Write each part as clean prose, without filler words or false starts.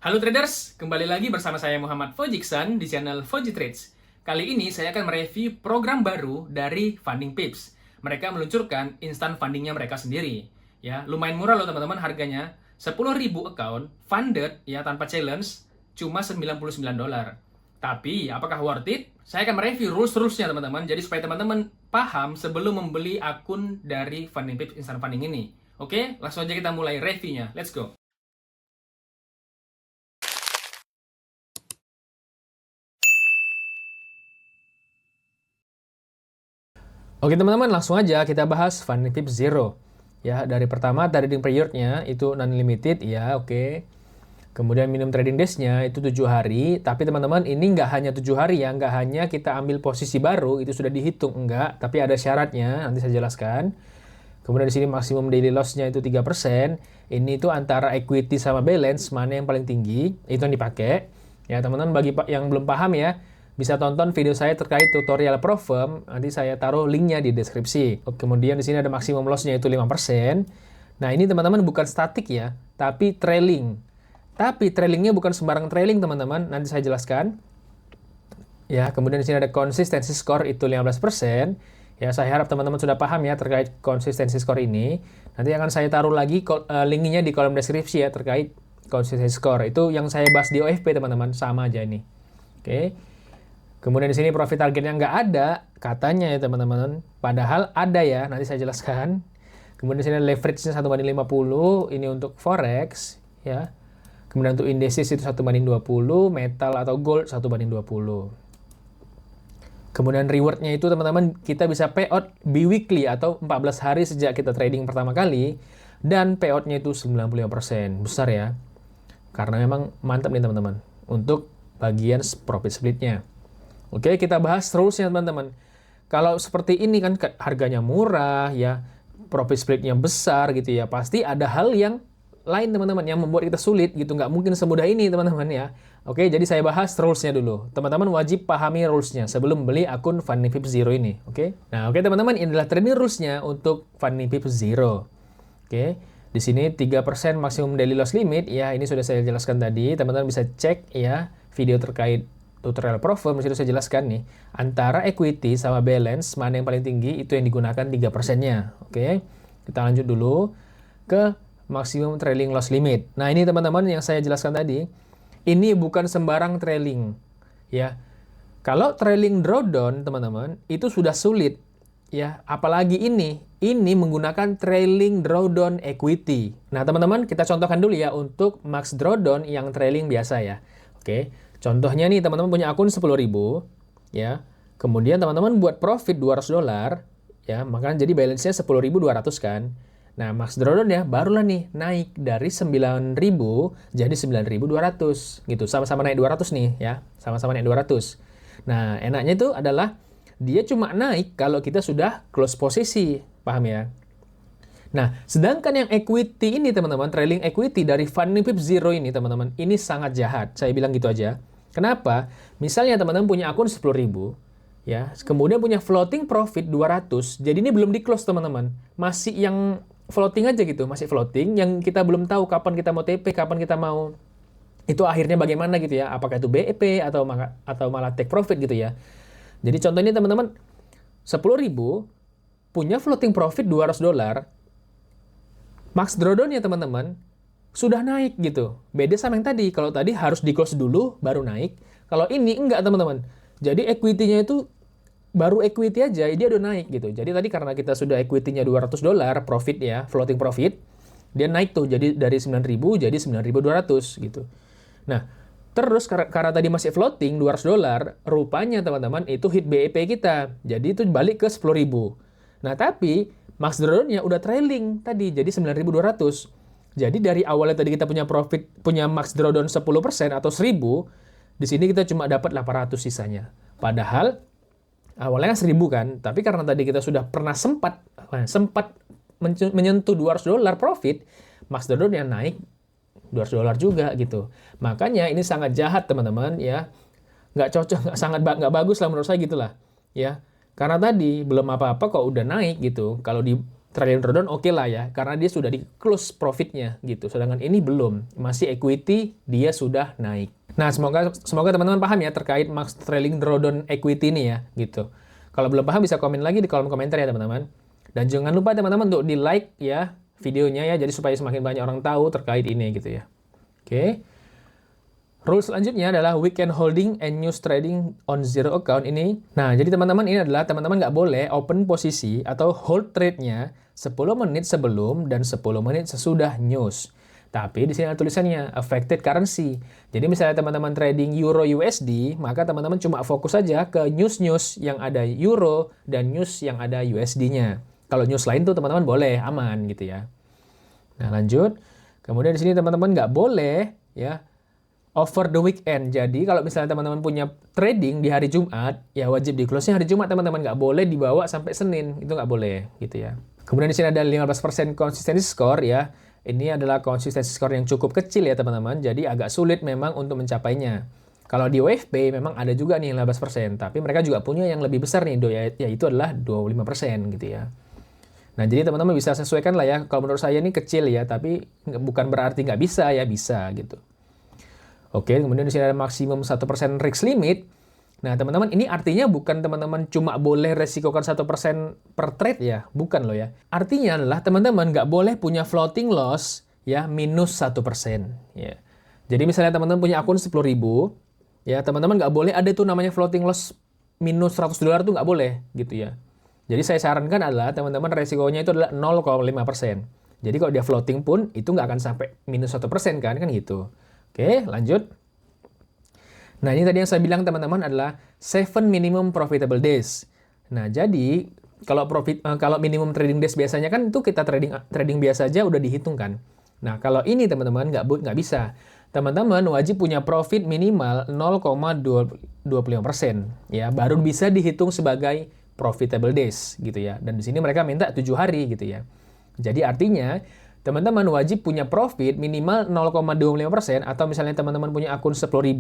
Halo traders, kembali lagi bersama saya Muhammad Fojiksan di channel Foji Trades. Kali ini saya akan mereview program baru dari Funding Pips. Mereka meluncurkan instant fundingnya mereka sendiri. Ya, lumayan murah loh teman-teman harganya. 10.000 account funded ya tanpa challenge cuma $99. Tapi apakah worth it? Saya akan mereview rules-rulesnya teman-teman. Jadi supaya teman-teman paham sebelum membeli akun dari Funding Pips instant funding ini. Oke, langsung aja kita mulai reviewnya. Let's go. Oke teman-teman, langsung aja kita bahas Funding Pips Zero. Ya, dari pertama trading periodnya itu non-limited, ya oke. Kemudian minimum trading days-nya itu 7 hari. Tapi teman-teman, ini nggak hanya 7 hari ya, nggak hanya kita ambil posisi baru, itu sudah dihitung, enggak. Tapi ada syaratnya, nanti saya jelaskan. Kemudian di sini maksimum daily loss-nya itu 3%. Ini itu antara equity sama balance, mana yang paling tinggi, itu yang dipakai. Ya teman-teman, bagi yang belum paham ya, bisa tonton video saya terkait tutorial pro firm, nanti saya taruh linknya di deskripsi. Kemudian di sini ada maksimum loss-nya itu 5%. Nah ini teman-teman bukan statik ya, tapi trailing. Tapi trailingnya bukan sembarang trailing teman-teman, nanti saya jelaskan. Ya, kemudian di sini ada konsistensi skor itu 15%. Ya, saya harap teman-teman sudah paham ya terkait konsistensi skor ini. Nanti akan saya taruh lagi linknya di kolom deskripsi ya terkait konsistensi skor. Itu yang saya bahas di OFP teman-teman, sama aja ini. Oke. Kemudian di sini profit targetnya nggak ada, katanya ya teman-teman. Padahal ada ya, nanti saya jelaskan. Kemudian di sini leverage-nya 1:50, ini untuk forex ya. Kemudian untuk indices itu 1:20, metal atau gold 1:20. Kemudian reward-nya itu teman-teman kita bisa payout bi-weekly atau 14 hari sejak kita trading pertama kali. Dan payout-nya itu 95%, besar ya. Karena memang mantap nih teman-teman untuk bagian profit split-nya. Oke, kita bahas rules-nya teman-teman. Kalau seperti ini kan harganya murah ya, profit split-nya besar gitu ya, pasti ada hal yang lain teman-teman yang membuat kita sulit gitu, nggak mungkin semudah ini teman-teman ya. Oke, jadi saya bahas rules-nya dulu. Teman-teman wajib pahami rules-nya sebelum beli akun Funding Pips Zero ini. Oke, nah oke teman-teman, ini adalah trading rules-nya untuk Funding Pips Zero. Oke, di sini 3% maksimum daily loss limit ya, ini sudah saya jelaskan tadi. Teman-teman bisa cek ya video terkait tutorial pro firm, disitu saya jelaskan nih, antara equity sama balance, mana yang paling tinggi, itu yang digunakan 3%-nya. Oke, kita lanjut dulu ke maksimum trailing loss limit. Nah ini teman-teman yang saya jelaskan tadi, ini bukan sembarang trailing. Ya, kalau trailing drawdown teman-teman, itu sudah sulit. Ya, apalagi ini menggunakan trailing drawdown equity. Nah teman-teman, kita contohkan dulu ya untuk max drawdown yang trailing biasa ya. Oke, contohnya nih teman-teman punya akun 10.000 ya. Kemudian teman-teman buat profit $200 ya, maka jadi balance-nya 10.200 kan. Nah, max drawdown-nya barulah nih naik dari 9.000 jadi 9.200 gitu. Sama-sama naik 200 nih ya. Sama-sama naik 200. Nah, enaknya itu adalah dia cuma naik kalau kita sudah close posisi. Paham ya? Nah, sedangkan yang equity ini teman-teman, trailing equity dari Funding Pips Zero ini teman-teman, ini sangat jahat. Saya bilang gitu aja. Kenapa? Misalnya teman-teman punya akun 10.000, ya, kemudian punya floating profit 200, jadi ini belum di-close teman-teman. Masih yang floating aja gitu, masih floating, yang kita belum tahu kapan kita mau TP, kapan kita mau itu akhirnya bagaimana gitu ya. Apakah itu BEP atau malah take profit gitu ya. Jadi contoh ini teman-teman, 10.000 punya floating profit $200, max drawdown ya teman-teman sudah naik gitu. Beda sama yang tadi. Kalau tadi harus di close dulu baru naik. Kalau ini enggak teman-teman. Jadi equity-nya itu baru equity aja dia udah naik gitu. Jadi tadi karena kita sudah equity-nya $200 profit ya, floating profit, dia naik tuh jadi dari 9.000 jadi 9.200 gitu. Nah, terus karena tadi masih floating $200, rupanya teman-teman itu hit BEP kita. Jadi itu balik ke 10.000. Nah, tapi max drawdown-nya udah trailing tadi, jadi 9.200. Jadi dari awalnya tadi kita punya profit, punya max drawdown 10% atau 1.000, di sini kita cuma dapat 800 sisanya. Padahal awalnya 1.000 kan, tapi karena tadi kita sudah pernah sempat menyentuh $200 profit, max drawdown-nya naik $200 juga gitu. Makanya ini sangat jahat teman-teman ya. Nggak cocok, nggak bagus lah menurut saya gitulah. Ya. Karena tadi belum apa-apa kok udah naik gitu. Kalau trailing drawdown oke lah ya, karena dia sudah di close profitnya gitu. Sedangkan ini belum, masih equity, dia sudah naik. Nah, semoga teman-teman paham ya terkait max trailing drawdown equity ini ya gitu. Kalau belum paham bisa komen lagi di kolom komentar ya teman-teman. Dan jangan lupa teman-teman untuk di like ya videonya ya, jadi supaya semakin banyak orang tahu terkait ini gitu ya. Oke. Rules selanjutnya adalah weekend holding and news trading on zero account ini. Nah, jadi teman-teman ini adalah teman-teman nggak boleh open posisi atau hold trade-nya 10 menit sebelum dan 10 menit sesudah news. Tapi di sini ada tulisannya affected currency. Jadi misalnya teman-teman trading euro USD, maka teman-teman cuma fokus saja ke news-news yang ada euro dan news yang ada USD-nya. Kalau news lain tuh teman-teman boleh, aman gitu ya. Nah, lanjut. Kemudian di sini teman-teman nggak boleh ya over the weekend. Jadi kalau misalnya teman-teman punya trading di hari Jumat, ya wajib di close-nya hari Jumat teman-teman, nggak boleh dibawa sampai Senin, itu nggak boleh gitu ya. Kemudian di sini ada 15% consistency score ya. Ini adalah consistency score yang cukup kecil ya teman-teman, jadi agak sulit memang untuk mencapainya. Kalau di OFP memang ada juga nih 15%, tapi mereka juga punya yang lebih besar nih, yaitu adalah 25% gitu ya. Nah, jadi teman-teman bisa sesuaikan lah ya. Kalau menurut saya ini kecil ya, tapi bukan berarti nggak bisa ya, bisa gitu. Oke, kemudian di sini ada maksimum 1% risk limit. Nah, teman-teman, ini artinya bukan teman-teman cuma boleh resikokan 1% per trade ya. Bukan loh ya. Artinya adalah teman-teman nggak boleh punya floating loss ya minus 1%. Ya. Jadi misalnya teman-teman punya akun 10.000, ya teman-teman nggak boleh ada tuh namanya floating loss minus $100 tuh nggak boleh gitu ya. Jadi saya sarankan adalah teman-teman resikonya itu adalah 0,5%. Jadi kalau dia floating pun itu nggak akan sampai minus 1% kan gitu. Oke, lanjut. Nah, ini tadi yang saya bilang teman-teman adalah 7 minimum profitable days. Nah, jadi kalau minimum trading days biasanya kan itu kita trading biasa aja udah dihitung kan. Nah, kalau ini teman-teman nggak bisa. Teman-teman wajib punya profit minimal 0,25% ya, baru bisa dihitung sebagai profitable days gitu ya. Dan di sini mereka minta 7 hari gitu ya. Jadi artinya teman-teman wajib punya profit minimal 0,25%, atau misalnya teman-teman punya akun 10.000,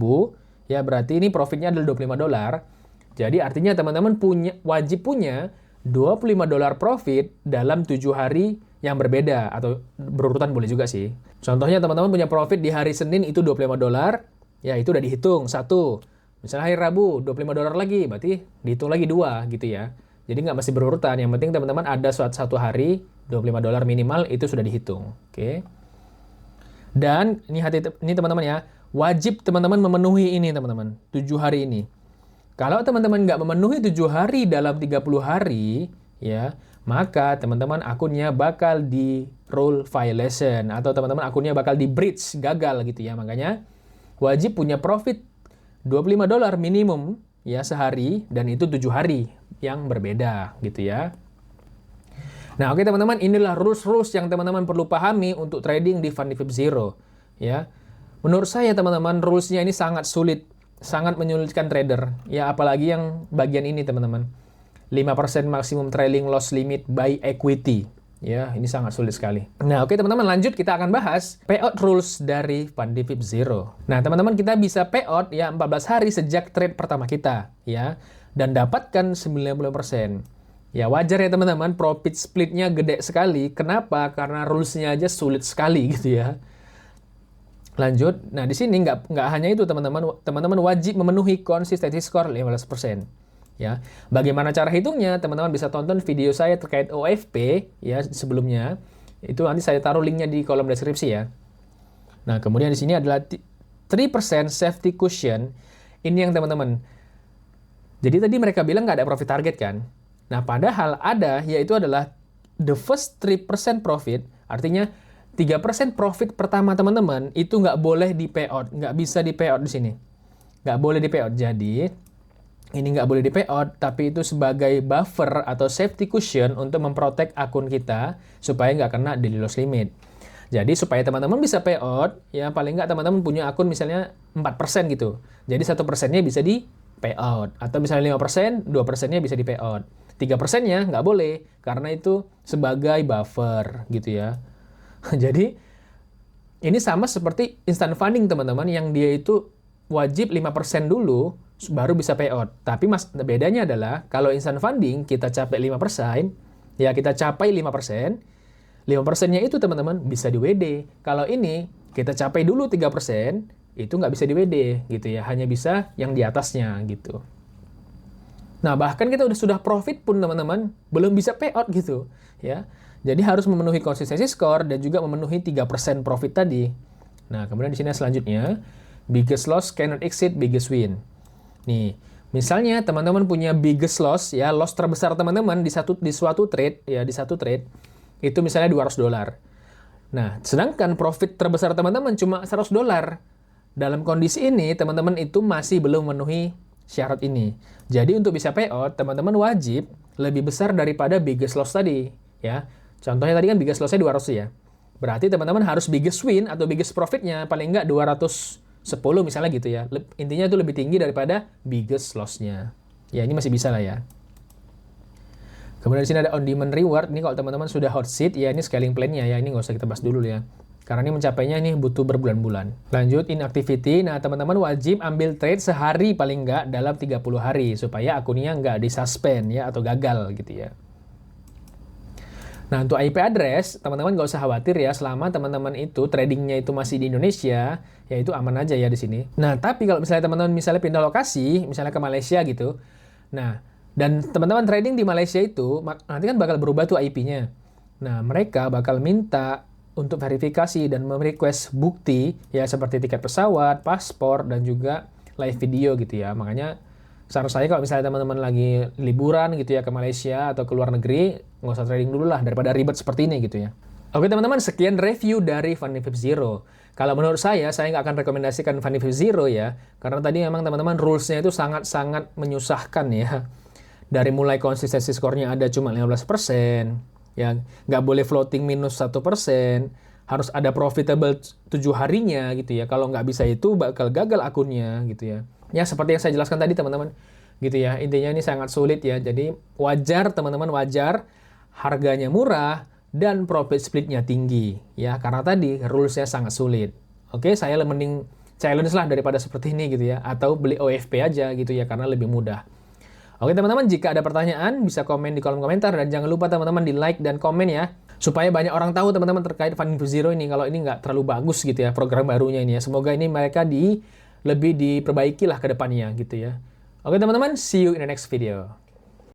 ya berarti ini profitnya adalah $25. Jadi artinya teman-teman wajib punya $25 profit dalam 7 hari yang berbeda, atau berurutan boleh juga sih. Contohnya teman-teman punya profit di hari Senin itu $25, ya itu udah dihitung satu. Misalnya hari Rabu $25 lagi, berarti dihitung lagi 2 gitu ya. Jadi nggak mesti berurutan, yang penting teman-teman ada satu hari $25 minimal itu sudah dihitung. Oke. Dan ini teman-teman ya, wajib teman-teman memenuhi ini teman-teman, 7 hari ini. Kalau teman-teman nggak memenuhi 7 hari dalam 30 hari, ya, maka teman-teman akunnya bakal di rule violation, atau teman-teman akunnya bakal di breach, gagal gitu ya. Makanya wajib punya profit $25 minimum ya sehari, dan itu 7 hari yang berbeda gitu ya. Nah, oke teman-teman, inilah rules-rules yang teman-teman perlu pahami untuk trading di FundiVip Zero ya. Menurut saya teman-teman, rules-nya ini sangat sulit, sangat menyulitkan trader ya, apalagi yang bagian ini teman-teman. 5% maksimum trailing loss limit by equity. Ya, ini sangat sulit sekali. Nah, oke teman-teman, lanjut kita akan bahas payout rules dari FundiVip Zero. Nah, teman-teman, kita bisa payout ya 14 hari sejak trade pertama kita ya, dan dapatkan 90%. Ya, wajar ya teman-teman, profit split-nya gede sekali. Kenapa? Karena rules-nya aja sulit sekali gitu ya. Lanjut. Nah, di sini nggak hanya itu teman-teman. Teman-teman wajib memenuhi consistency score 15%. Ya, bagaimana cara hitungnya? Teman-teman bisa tonton video saya terkait OFP ya sebelumnya. Itu nanti saya taruh linknya di kolom deskripsi ya. Nah, kemudian di sini adalah 3% safety cushion. Ini yang teman-teman. Jadi tadi mereka bilang nggak ada profit target kan? Nah, padahal ada, yaitu adalah the first 3% profit, artinya 3% profit pertama teman-teman itu nggak boleh di payout, nggak bisa di payout di sini. Nggak boleh di payout. Jadi ini nggak boleh di payout, tapi itu sebagai buffer atau safety cushion untuk memprotek akun kita supaya nggak kena daily loss limit. Jadi supaya teman-teman bisa payout, ya paling nggak teman-teman punya akun misalnya 4% gitu. Jadi 1%-nya bisa di payout. Atau misalnya 5%, 2%-nya bisa di payout. 3%-nya nggak boleh, karena itu sebagai buffer gitu ya. Jadi ini sama seperti instant funding teman-teman, yang dia itu wajib 5% dulu baru bisa payout. Tapi bedanya adalah kalau instant funding kita capek 5%, ya kita capai 5%, 5%-nya itu teman-teman bisa di WD. Kalau ini kita capai dulu 3%, itu nggak bisa di WD gitu ya, hanya bisa yang di atasnya gitu. Nah, bahkan kita sudah profit pun teman-teman, belum bisa payout gitu ya. Jadi harus memenuhi konsistensi skor dan juga memenuhi 3% profit tadi. Nah, kemudian di sini selanjutnya, biggest loss cannot exceed biggest win. Nih, misalnya teman-teman punya biggest loss ya, loss terbesar teman-teman di suatu trade ya, di satu trade itu misalnya $200. Nah, sedangkan profit terbesar teman-teman cuma $100. Dalam kondisi ini, teman-teman itu masih belum memenuhi syarat ini. Jadi untuk bisa payout, teman-teman wajib lebih besar daripada biggest loss tadi ya. Contohnya tadi kan biggest loss-nya 200 ya. Berarti teman-teman harus biggest win atau biggest profit-nya paling enggak 210 misalnya gitu ya. Intinya itu lebih tinggi daripada biggest loss-nya. Ya, ini masih bisa lah ya. Kemudian di sini ada on demand reward. Ini kalau teman-teman sudah hot seat, ya ini scaling plan-nya ya. Ini nggak usah kita bahas dulu ya. Karena ini mencapainya ini butuh berbulan-bulan. Lanjut inactivity. Nah, teman-teman wajib ambil trade sehari paling nggak dalam 30 hari. Supaya akunnya nggak disuspend ya atau gagal gitu ya. Nah, untuk IP address, teman-teman nggak usah khawatir ya, selama teman-teman itu tradingnya itu masih di Indonesia, ya itu aman aja ya di sini. Nah, tapi kalau misalnya teman-teman misalnya pindah lokasi, misalnya ke Malaysia gitu, nah, dan teman-teman trading di Malaysia itu, nanti kan bakal berubah tuh IP-nya. Nah, mereka bakal minta untuk verifikasi dan merequest bukti, ya seperti tiket pesawat, paspor, dan juga live video gitu ya. Makanya, saran saya kalau misalnya teman-teman lagi liburan gitu ya ke Malaysia atau ke luar negeri, nggak usah trading dulu lah daripada ribet seperti ini gitu ya. Oke teman-teman, sekian review dari FunnyVip Zero. Kalau menurut saya nggak akan rekomendasikan FunnyVip Zero ya, karena tadi memang teman-teman rules-nya itu sangat-sangat menyusahkan ya. Dari mulai konsistensi skornya ada cuma 15%, ya nggak boleh floating minus 1%, harus ada profitable 7 harinya gitu ya. Kalau nggak bisa itu bakal gagal akunnya gitu ya. Ya, seperti yang saya jelaskan tadi teman-teman, gitu ya. Intinya ini sangat sulit ya. Jadi wajar teman-teman, wajar harganya murah dan profit splitnya tinggi ya. Karena tadi rules-nya sangat sulit. Oke, saya mending challenge lah daripada seperti ini gitu ya. Atau beli OFP aja gitu ya, karena lebih mudah. Oke teman-teman, jika ada pertanyaan bisa komen di kolom komentar dan jangan lupa teman-teman di like dan komen ya. Supaya banyak orang tahu teman-teman terkait FunnyVip Zero ini. Kalau ini nggak terlalu bagus gitu ya program barunya ini ya. Semoga ini mereka lebih diperbaiki lah ke depannya gitu ya. Oke teman-teman, see you in the next video.